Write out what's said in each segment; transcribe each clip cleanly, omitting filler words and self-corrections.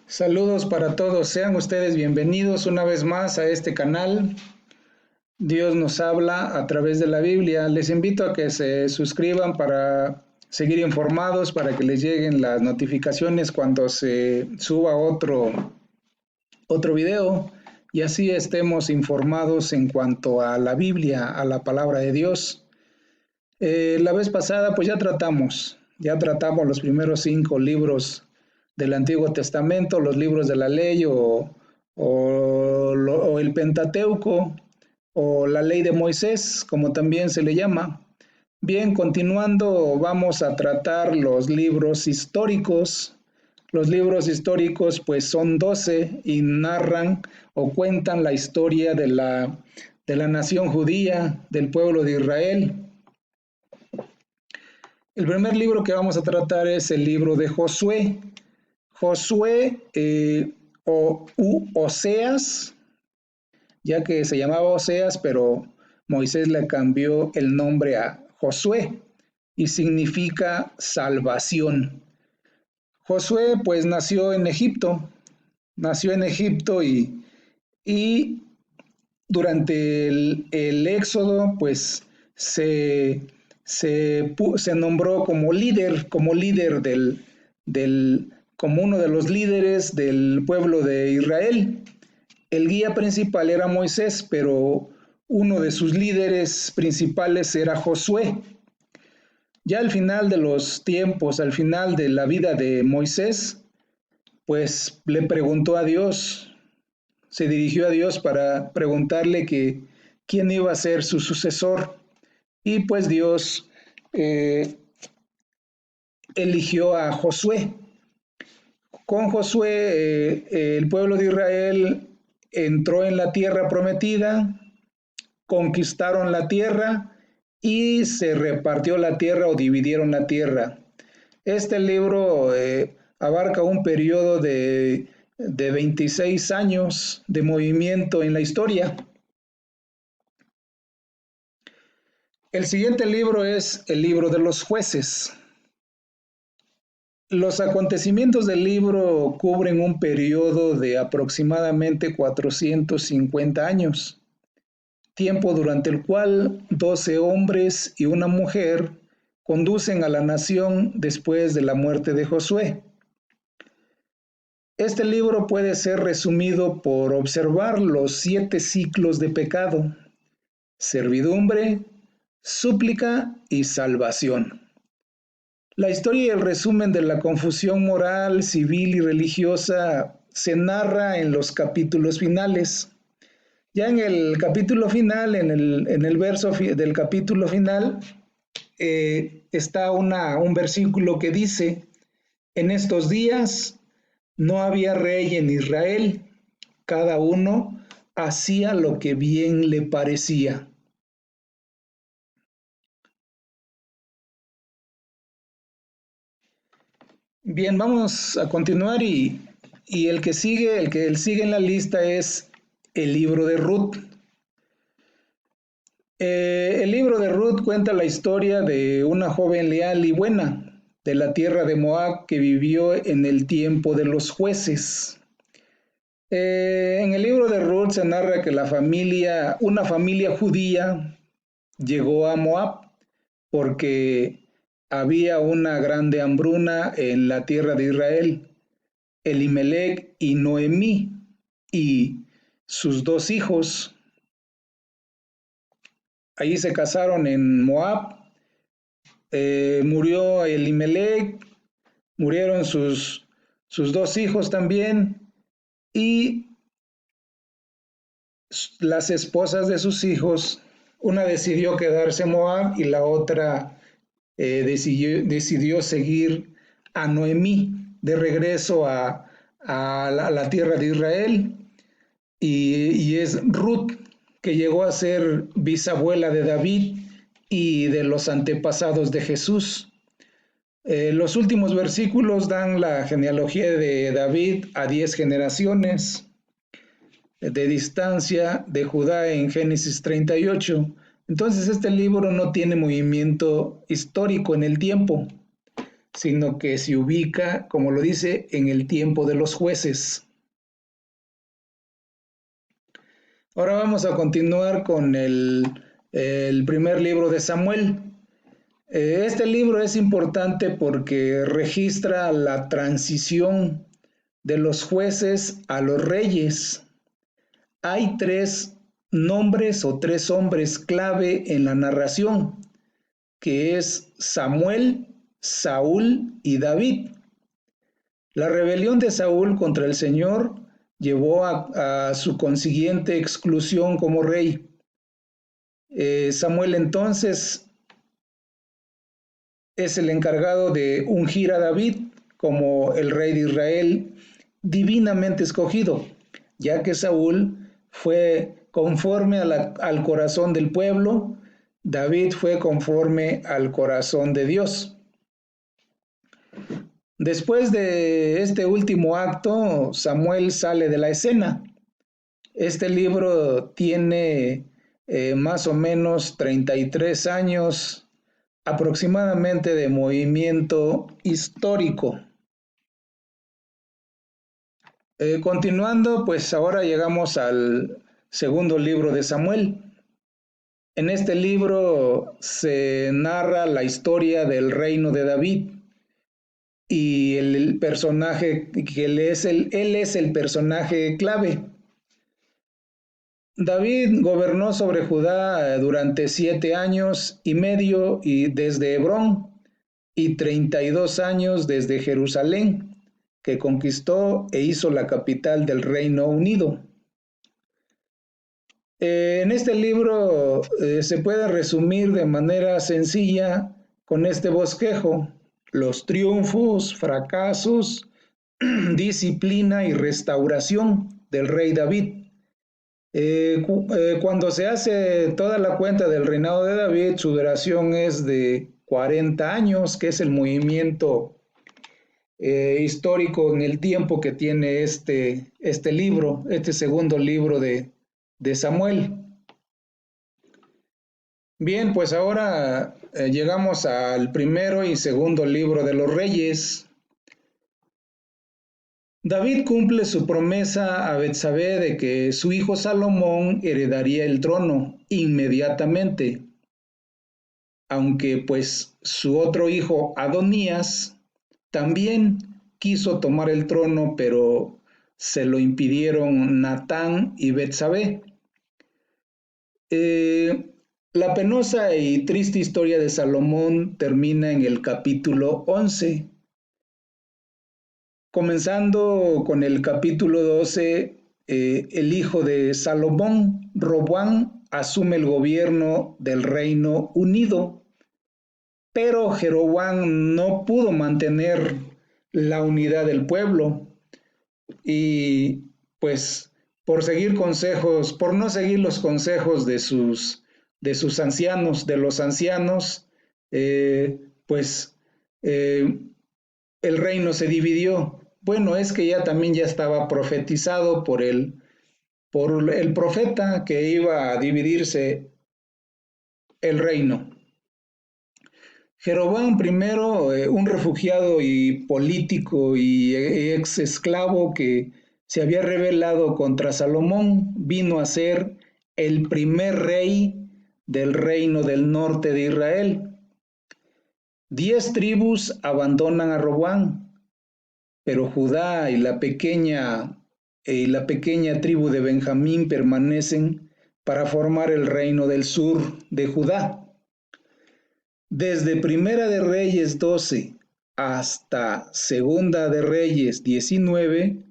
Saludos para todos, sean ustedes bienvenidos una vez más a este canal. Dios nos habla a través de la Biblia. Les invito a que se suscriban para seguir informados, para que les lleguen las notificaciones cuando se suba otro video y así estemos informados en cuanto a la Biblia, a la palabra de Dios. La vez pasada pues ya tratamos los primeros 5 libros del Antiguo Testamento, los libros de la ley o el Pentateuco o la ley de Moisés, como también se le llama. Bien, continuando, vamos a tratar los libros históricos. Los libros históricos pues son 12 y narran o cuentan la historia de la nación judía, del pueblo de Israel. El primer libro que vamos a tratar es el libro de Josué. Josué o Oseas, ya que se llamaba Oseas, pero Moisés le cambió el nombre a Josué y significa salvación. Josué pues nació en Egipto y durante el éxodo pues se nombró como líder como uno de los líderes del pueblo de Israel. El guía principal era Moisés, pero uno de sus líderes principales era Josué. Ya al final de los tiempos, al final de la vida de Moisés, pues le preguntó a Dios, se dirigió a Dios para preguntarle quién iba a ser su sucesor. Y pues Dios eligió a Josué. Con Josué, el pueblo de Israel entró en la tierra prometida, conquistaron la tierra y se repartió la tierra o dividieron la tierra. Este libro abarca un periodo de 26 años de movimiento en la historia. El siguiente libro es el libro de los jueces. Los acontecimientos del libro cubren un periodo de aproximadamente 450 años, tiempo durante el cual 12 hombres y una mujer conducen a la nación después de la muerte de Josué. Este libro puede ser resumido por observar los 7 ciclos de pecado: servidumbre, súplica y salvación. La historia y el resumen de la confusión moral, civil y religiosa se narra en los capítulos finales. Ya en el capítulo final, en el verso del capítulo final, está un versículo que dice: en estos días no había rey en Israel, cada uno hacía lo que bien le parecía. Bien, vamos a continuar y el que sigue en la lista es el libro de Ruth. El libro de Ruth cuenta la historia de una joven leal y buena de la tierra de Moab que vivió en el tiempo de los jueces. En el libro de Ruth se narra que una familia judía llegó a Moab porque había una grande hambruna en la tierra de Israel. Elimelec y Noemí y sus 2 hijos. Ahí se casaron en Moab. Murió Elimelec, murieron sus 2 hijos también, y las esposas de sus hijos, una decidió quedarse en Moab y la otra decidió seguir a Noemí de regreso a la tierra de Israel, y es Ruth, que llegó a ser bisabuela de David y de los antepasados de Jesús. Los últimos versículos dan la genealogía de David a 10 generaciones de distancia de Judá en Génesis 38. Entonces este libro no tiene movimiento histórico en el tiempo. sino que se ubica, como lo dice, en el tiempo de los jueces. Ahora vamos a continuar con el primer libro de Samuel. Este libro es importante porque registra la transición de los jueces a los reyes. Hay tres nombres o tres hombres clave en la narración, que es Samuel, Saúl y David. La rebelión de Saúl contra el Señor llevó a su consiguiente exclusión como rey. Samuel entonces es el encargado de ungir a David como el rey de Israel divinamente escogido, ya que Saúl fue conforme al corazón del pueblo, David fue conforme al corazón de Dios. Después de este último acto, Samuel sale de la escena. Este libro tiene más o menos 33 años aproximadamente de movimiento histórico. Continuando, pues ahora llegamos al segundo libro de Samuel. En este libro se narra la historia del reino de David y el personaje que él es el personaje clave. David gobernó sobre Judá durante 7 años y medio y desde Hebrón y 32 años desde Jerusalén, que conquistó e hizo la capital del Reino Unido. En este libro se puede resumir de manera sencilla con este bosquejo: los triunfos, fracasos, disciplina y restauración del rey David. Cuando se hace toda la cuenta del reinado de David, su duración es de 40 años, que es el movimiento histórico en el tiempo que tiene este libro, este segundo libro de Samuel. Bien, pues ahora llegamos al primero y segundo libro de los Reyes. David cumple su promesa a Betsabé de que su hijo Salomón heredaría el trono inmediatamente, aunque pues su otro hijo Adonías también quiso tomar el trono, pero se lo impidieron Natán y Betsabé. La penosa y triste historia de Salomón termina en el capítulo 11. Comenzando con el capítulo 12, el hijo de Salomón, Roboam, asume el gobierno del Reino Unido, pero Jeroboam no pudo mantener la unidad del pueblo y pues por no seguir los consejos de los ancianos, pues el reino se dividió. Bueno, es que también ya estaba profetizado por el profeta que iba a dividirse el reino. Jeroboam I, un refugiado y político y ex esclavo que se había rebelado contra Salomón, vino a ser el primer rey del reino del norte de Israel. 10 tribus abandonan a Roboam, pero Judá y la pequeña tribu de Benjamín permanecen para formar el reino del sur de Judá. Desde Primera de Reyes 12 hasta Segunda de Reyes 19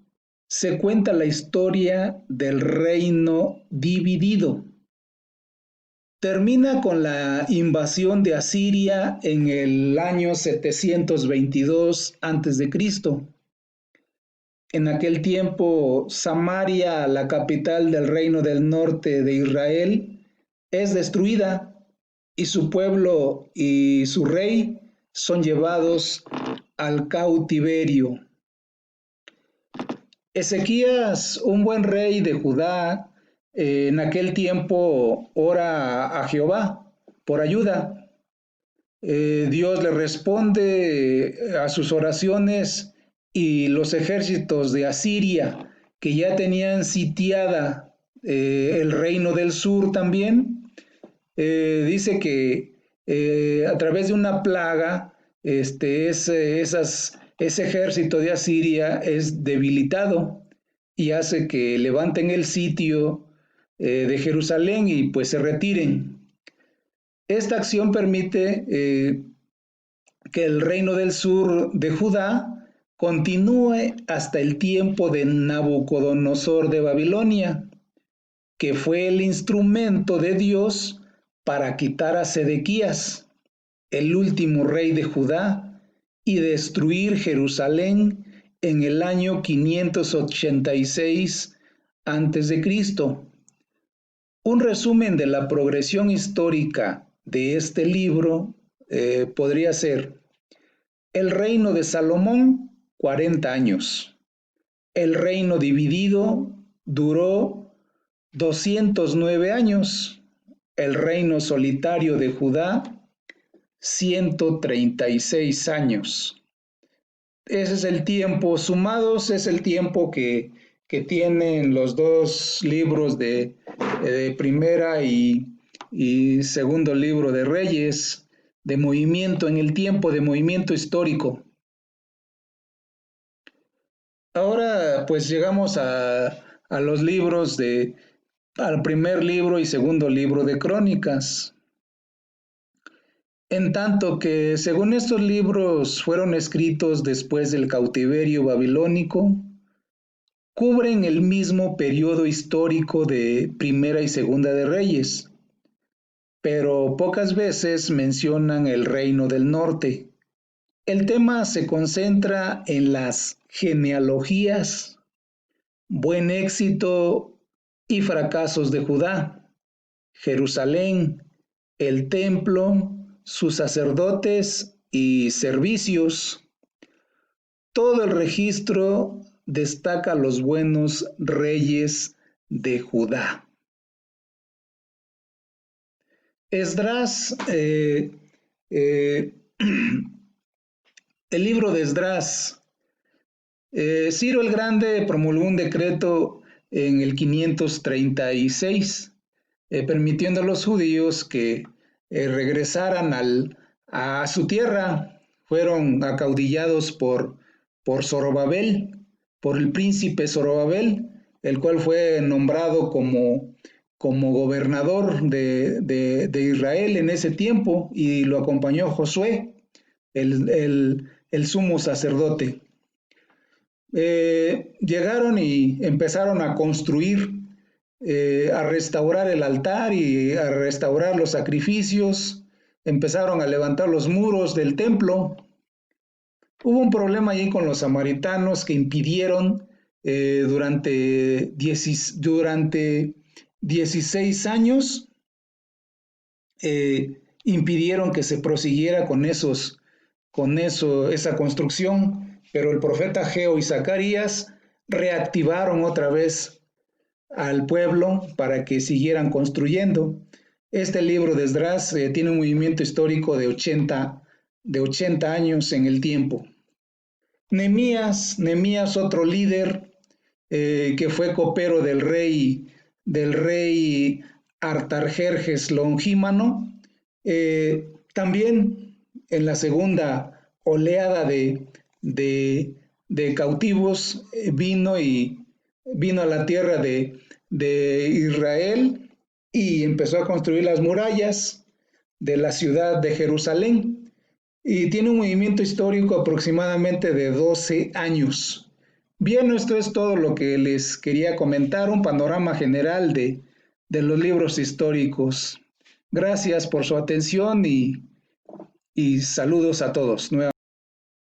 se cuenta la historia del reino dividido. Termina con la invasión de Asiria en el año 722 a.C. En aquel tiempo, Samaria, la capital del reino del norte de Israel, es destruida y su pueblo y su rey son llevados al cautiverio. Ezequías, un buen rey de Judá, en aquel tiempo ora a Jehová por ayuda Dios le responde a sus oraciones y los ejércitos de Asiria, que ya tenían sitiada el reino del sur también, dice que a través de una plaga, ese ejército de Asiria es debilitado y hace que levanten el sitio de Jerusalén y pues se retiren. Esta acción permite que el reino del sur de Judá continúe hasta el tiempo de Nabucodonosor de Babilonia, que fue el instrumento de Dios para quitar a Sedequías, el último rey de Judá, y destruir Jerusalén en el año 586 a.C. Un resumen de la progresión histórica de este libro podría ser: el reino de Salomón, 40 años. El reino dividido duró 209 años. El reino solitario de Judá, 136 años. Ese es el tiempo, sumados es el tiempo que tienen los dos libros de primera y segundo libro de Reyes, de movimiento en el tiempo, de movimiento histórico. Ahora pues llegamos a los libros al primer libro y segundo libro de Crónicas. En tanto que, según estos libros fueron escritos después del cautiverio babilónico, cubren el mismo periodo histórico de Primera y Segunda de Reyes, pero pocas veces mencionan el reino del norte. El tema se concentra en las genealogías, buen éxito y fracasos de Judá, Jerusalén, el templo, sus sacerdotes y servicios. Todo el registro destaca los buenos reyes de Judá. Esdras, el libro de Esdras. Ciro el Grande promulgó un decreto en el 536, permitiendo a los judíos que regresaran a su tierra. Fueron acaudillados por Zorobabel, por el príncipe Zorobabel, el cual fue nombrado como gobernador de Israel en ese tiempo, y lo acompañó Josué, el sumo sacerdote. Llegaron y empezaron a construir, a restaurar el altar y a restaurar los sacrificios. Empezaron a levantar los muros del templo. Hubo un problema allí con los samaritanos que impidieron durante 16 años, impidieron que se prosiguiera con esa construcción, pero el profeta Ageo y Zacarías reactivaron otra vez al pueblo para que siguieran construyendo. Este libro de Esdras tiene un movimiento histórico de 80 años en el tiempo. Nehemías, otro líder que fue copero del rey Artajerjes Longímano, también en la segunda oleada de cautivos vino a la tierra de Israel y empezó a construir las murallas de la ciudad de Jerusalén, y tiene un movimiento histórico aproximadamente de 12 años. Bien, esto es todo lo que les quería comentar, un panorama general de los libros históricos. Gracias por su atención y saludos a todos nuevamente.